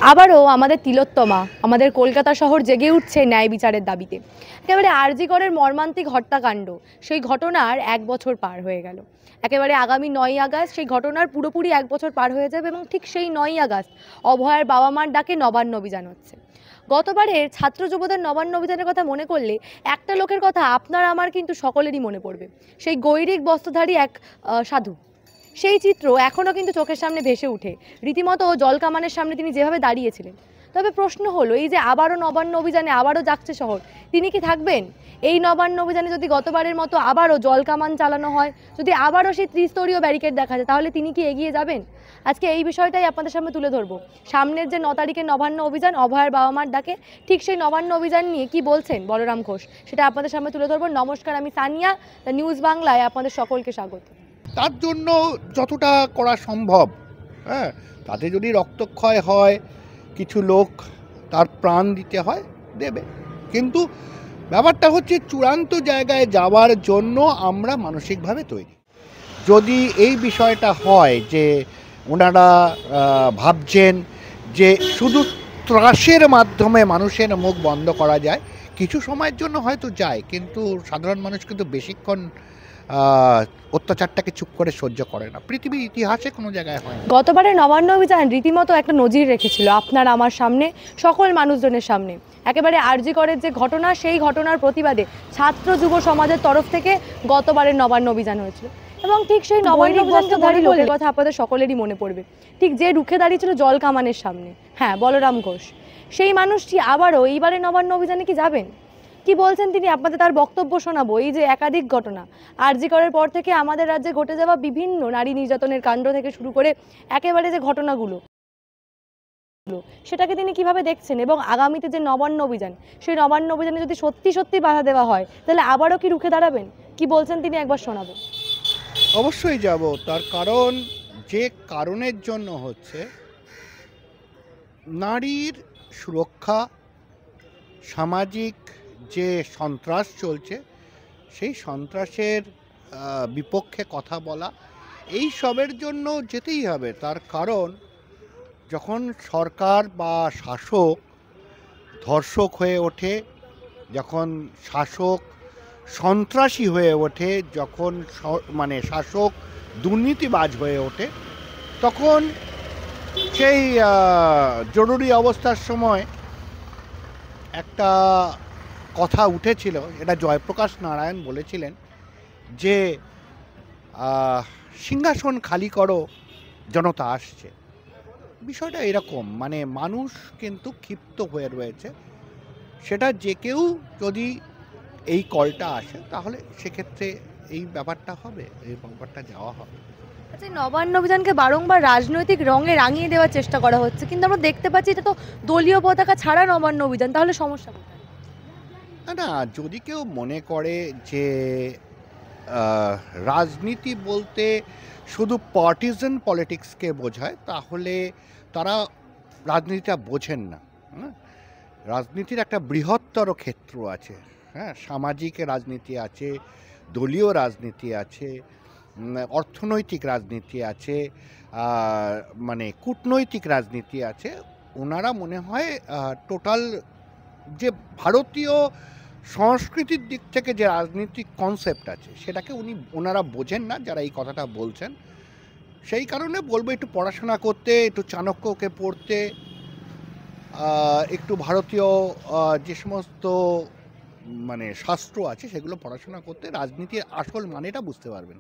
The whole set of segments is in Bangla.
আবারও আমাদের তিলোত্তমা, আমাদের কলকাতা শহর জেগে উঠছে ন্যায় বিচারের দাবিতে। একেবারে আরজিকরের মর্মান্তিক হত্যাকাণ্ড, সেই ঘটনার 1 বছর পার হয়ে গেল। একেবারে আগামী 9ই আগস্ট সেই ঘটনার পুরোপুরি 1 বছর পার হয়ে যাবে এবং ঠিক সেই 9ই আগস্ট অভয়ার বাবা মার ডাকে নবান্ন অভিযান হচ্ছে। গতবারের ছাত্র যুবদের নবান্ন অভিযানের কথা মনে করলে একটা লোকের কথা আপনার আমার কিন্তু সকলেরই মনে পড়বে, সেই গৈরিক বস্ত্রধারী এক সাধু। সেই চিত্র এখনও কিন্তু চোখের সামনে ভেসে উঠে, রীতিমতো জলকামানের সামনে তিনি যেভাবে দাঁড়িয়েছিলেন। তবে প্রশ্ন হলো, এই যে আবারও নবান্ন অভিযানে আবারও যাচ্ছে শহর, তিনি কি থাকবেন? এই নবান্ন অভিযানে যদি গতবারের মতো আবারও জলকামান চালানো হয়, যদি আবারও সেই ত্রিস্তরীয় ব্যারিকেড দেখা যায়, তাহলে তিনি কি এগিয়ে যাবেন? আজকে এই বিষয়টাই আপনাদের সামনে তুলে ধরবো। সামনের যে 9 তারিখের নবান্ন অভিযান, অভয়ার বাবা মার ডাকে, ঠিক সেই নবান্ন অভিযান নিয়ে কি বলছেন বলরাম ঘোষ, সেটা আপনাদের সামনে তুলে ধরবো। নমস্কার, আমি সানিয়া, দ্য নিউজ বাংলায় আপনাদের সকলকে স্বাগত। তার জন্য যতটা করা সম্ভব, হ্যাঁ, তাতে যদি রক্তক্ষয় হয়, কিছু লোক তার প্রাণ দিতে হয়, দেবে। কিন্তু ব্যাপারটা হচ্ছে চূড়ান্ত জায়গায় যাওয়ার জন্য আমরা মানসিকভাবে তৈরি। যদি এই বিষয়টা হয় যে ওনারা ভাবছেন যে শুধু ত্রাসের মাধ্যমে মানুষের মুখ বন্ধ করা যায়, কিছু সময়ের জন্য হয়তো যায়, কিন্তু সাধারণ মানুষ কিন্তু বেশিক্ষণ অত্যাচারটাকে চুপ করে সহ্য করে না। পৃথিবীর ইতিহাসে কোনো জায়গায় হয় না। গতবারে নবান্ন অভিযান রীতিমতো একটা নজির রেখেছিল আপনার আমার সামনে, সকল মানুষজনের সামনে। একেবারে আরজি করের যে ঘটনা, সেই ঘটনার প্রতিবাদে ছাত্র যুব সমাজের তরফ থেকে গতবারের নবান্ন অভিযান হয়েছিল। এবং ঠিক সেই নবান্ন অভিযানধারী লোকের কথা আপনাদের সকলেরই মনে পড়বে, ঠিক যে রুখে দাঁড়িয়েছিল জলকামানের সামনে, হ্যাঁ, বলরাম ঘোষ। সেই মানুষটি আবারও এইবারে নবান্ন অভিযানে কি যাবেন? কি বলছেন তিনি, আপনাদের তার বক্তব্য শোনাবো। এই যে একাধিক ঘটনা আরজি করের পর থেকে আমাদের রাজ্যে ঘটে যাওয়া বিভিন্ন নারী নির্যাতনের কাণ্ড থেকে শুরু করে একেবারে যে ঘটনাগুলো, সেটাকে তিনি কিভাবে দেখছেন, এবং আগামীতে যে নবান্ন অভিযান, সেই নবান্ন অভিযানে যদি সত্যি সত্যি বাধা দেওয়া হয়, তাহলে আবারও কি রুখে দাঁড়াবেন? কি বলছেন তিনি, একবার শোনাবো। অবশ্যই যাব। তার কারণ, যে কারণের জন্য হচ্ছে নারীর সুরক্ষা, সামাজিক যে সন্ত্রাস চলছে, সেই সন্ত্রাসের বিপক্ষে কথা বলা, এই সবের জন্য যেতেই হবে। তার কারণ, যখন সরকার বা শাসক ধর্ষক হয়ে ওঠে, যখন শাসক সন্ত্রাসী হয়ে ওঠে, যখন শাসক দুর্নীতিবাজ হয়ে ওঠে, তখন সেই জরুরি অবস্থার সময় একটা কথা উঠেছিল, এটা জয়প্রকাশ নারায়ণ বলেছিলেন যে সিংহাসন খালি করো, জনতা আসছে। বিষয়টা এরকম, মানুষ কিন্তু ক্ষিপ্ত হয়ে রয়েছে। সেটা যে কেউ যদি এই কলটা আসে, তাহলে সেক্ষেত্রে এই ব্যাপারটা হবে, এই ব্যাপারটা যাওয়া হবে। আচ্ছা, নবান্ন অভিযানকে বারংবার রাজনৈতিক রঙে রাঙিয়ে দেওয়ার চেষ্টা করা হচ্ছে, কিন্তু আমরা দেখতে পাচ্ছি এটা তো দলীয় পতাকা ছাড়া নবান্ন অভিযান, তাহলে সমস্যা কোথায়? না, যদি কেউ মনে করে যে রাজনীতি বলতে শুধু পার্টিজান পলিটিক্সকে বোঝায়, তাহলে তারা রাজনীতিটা বোঝেন না। রাজনীতির একটা বৃহত্তর ক্ষেত্র আছে, হ্যাঁ, সামাজিক রাজনীতি আছে, দলীয় রাজনীতি আছে, অর্থনৈতিক রাজনীতি আছে, কূটনৈতিক রাজনীতি আছে। ওনারা মনে হয় টোটাল যে ভারতীয় সংস্কৃতির দিক থেকে যে রাজনীতিক কনসেপ্ট আছে, সেটাকে ওনারা বোঝেন না, যারা এই কথাটা বলছেন। সেই কারণে বলবো, একটু পড়াশোনা করতে, একটু চাণক্যকে পড়তে, একটু ভারতীয় যে সমস্ত শাস্ত্র আছে সেগুলো পড়াশোনা করতে, রাজনীতির আসল মানেটা বুঝতে পারবেন।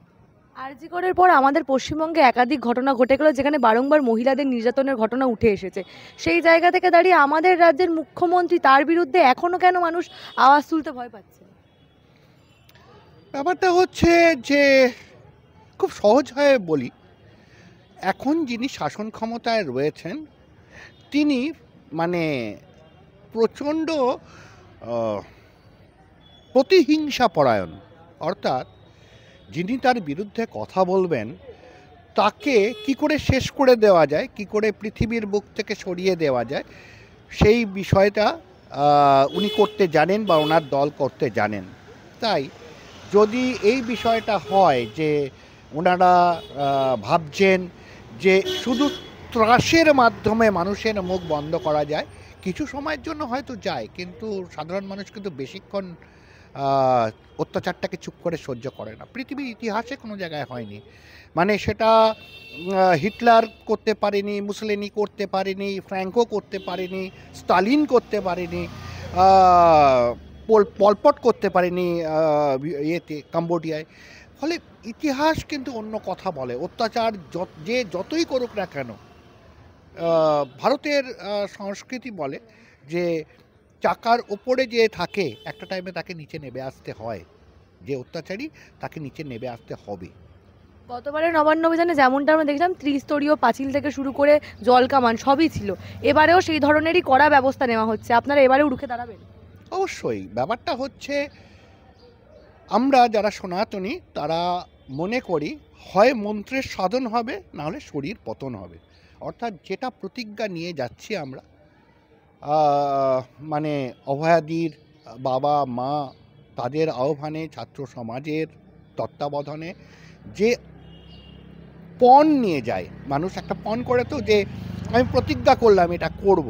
আরজি করের পর আমাদের পশ্চিমবঙ্গে একাধিক ঘটনা ঘটে গেল, যেখানে বারংবার মহিলাদের নির্যাতনের ঘটনা উঠে এসেছে। সেই জায়গা থেকে দাঁড়িয়ে আমাদের রাজ্যের মুখ্যমন্ত্রী, তার বিরুদ্ধে এখনো কেন মানুষ আওয়াজ তুলতে ভয় পাচ্ছে? ব্যাপারটা হচ্ছে যে, খুব সহজ হয়ে বলি, এখন যিনি শাসন ক্ষমতায় রয়েছেন, তিনি প্রচণ্ড প্রতিহিংসা পরায়ণ। অর্থাৎ যিনি তার বিরুদ্ধে কথা বলবেন, তাকে কি করে শেষ করে দেওয়া যায়, কি করে পৃথিবীর বুক থেকে সরিয়ে দেওয়া যায়, সেই বিষয়টা উনি করতে জানেন বা ওনার দল করতে জানেন। তাই যদি এই বিষয়টা হয় যে ওনারা ভাবছেন যে শুধু ত্রাসের মাধ্যমে মানুষের মুখ বন্ধ করা যায়, কিছু সময়ের জন্য হয়তো যায়, কিন্তু সাধারণ মানুষ কিন্তু বেশিক্ষণ অত্যাচারটাকে চুপ করে সহ্য করে না। পৃথিবীর ইতিহাসে কোনো জায়গায় হয়নি। মানে সেটা হিটলার করতে পারেনি, মুসলিনি করতে পারেনি, ফ্র্যাঙ্কো করতে পারেনি, স্টালিন করতে পারেনি, পলপট করতে পারেনি ইয়েতে কাম্বোডিয়ায়। ফলে ইতিহাস কিন্তু অন্য কথা বলে। অত্যাচার যে যতই করুক না কেন, ভারতের সংস্কৃতি বলে যে চাকার ওপরে যে থাকে একটা টাইমে তাকে নিচে নেমে আসতে হয়, যে অত্যাচারী তাকে নিচে নেমে আসতে হবে। গতবারের নবান্ন অভিযানে যেমনটা আমরা দেখলাম ত্রিস্তরীয় পাঁচিল থেকে শুরু করে জল কামান সবই ছিল, এবারেও সেই ধরনেরই কড়া ব্যবস্থা নেওয়া হচ্ছে, আপনারা এবারেও রুখে দাঁড়াবেন? অবশ্যই। ব্যাপারটা হচ্ছে আমরা যারা সনাতনী তারা মনে করি হয় মন্ত্রের সাধন হবে, নাহলে শরীর পতন হবে। অর্থাৎ যেটা প্রতিজ্ঞা নিয়ে যাচ্ছি আমরা, মানে অভয়াদির বাবা মা তাদের আহ্বানে, ছাত্র সমাজের তত্ত্বাবধানে যে পণ নিয়ে যায়, মানুষ একটা পণ করে তো যে আমি প্রতিজ্ঞা করলাম এটা করব,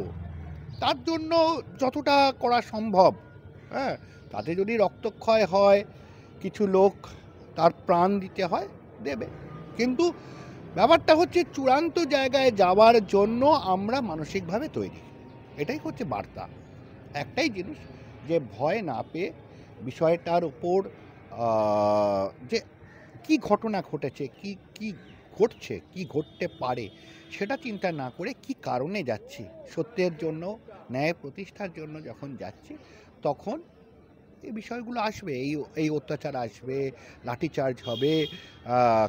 তার জন্য যতটা করা সম্ভব, হ্যাঁ, তাতে যদি রক্তক্ষয় হয়, কিছু লোক তার প্রাণ দিতে হয়, দেবে। কিন্তু ব্যাপারটা হচ্ছে চূড়ান্ত জায়গায় যাওয়ার জন্য আমরা মানসিকভাবে তৈরি, এটাই হচ্ছে বার্তা। একটাই জিনিস, যে ভয় না পেয়ে বিষয়টার উপর যে কি ঘটনা ঘটেছে, কি কি ঘটছে, কি ঘটতে পারে, সেটা চিন্তা না করে কি কারণে যাচ্ছি, সত্যের জন্য, ন্যায় প্রতিষ্ঠার জন্য যখন যাচ্ছি, তখন এই বিষয়গুলো আসবে। এই অত্যাচার আসবে, লাঠিচার্জ হবে,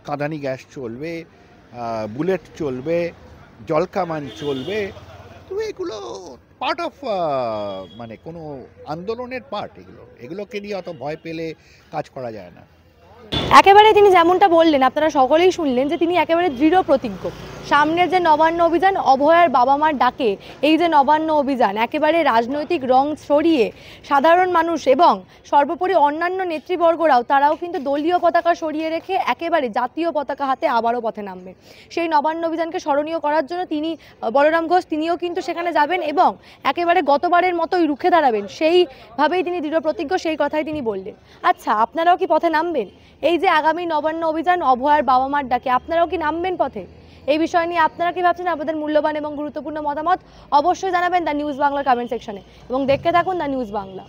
কাঁদানি গ্যাস চলবে, বুলেট চলবে, জলকামান চলবে। তো এগুলো পার্ট অফ মানে কোনো আন্দোলনের পার্ট। এগুলোকে নিয়ে অত ভয় পেলে কাজ করা যায় না। একেবারে তিনি যেমনটা বললেন, আপনারা সকলেই শুনলেন যে তিনি একেবারে দৃঢ় প্রতিজ্ঞ। সামনের যে নবান্ন অভিযান, অভয়ার বাবা মার ডাকে এই যে নবান্ন অভিযান, একেবারে রাজনৈতিক রং সরিয়ে সাধারণ মানুষ এবং সর্বোপরি অন্যান্য নেতৃবর্গরাও তারাও কিন্তু দলীয় পতাকা সরিয়ে রেখে একেবারে জাতীয় পতাকা হাতে আবারও পথে নামবে। সেই নবান্ন অভিযানকে স্মরণীয় করার জন্য তিনি, বলরাম ঘোষ, তিনিও কিন্তু সেখানে যাবেন এবং একেবারে গতবারের মতোই রুখে দাঁড়াবেন, সেইভাবেই তিনি দৃঢ় প্রতিজ্ঞ, সেই কথাই তিনি বললেন। আচ্ছা, আপনারাও কি পথে নামবেন? এই যে আগামী নবান্ন অভিযান, অভয়ার বাবা মার ডাকে, আপনারাও কি নামবেন পথে? এই বিষয় নিয়ে আপনারা কি ভাবছেন? আপনাদের মূল্যবান এবং গুরুত্বপূর্ণ মতামত অবশ্যই জানাবেন দ্য নিউজ বাংলার কমেন্ট সেকশনে এবং দেখতে থাকুন দ্য নিউজ বাংলা।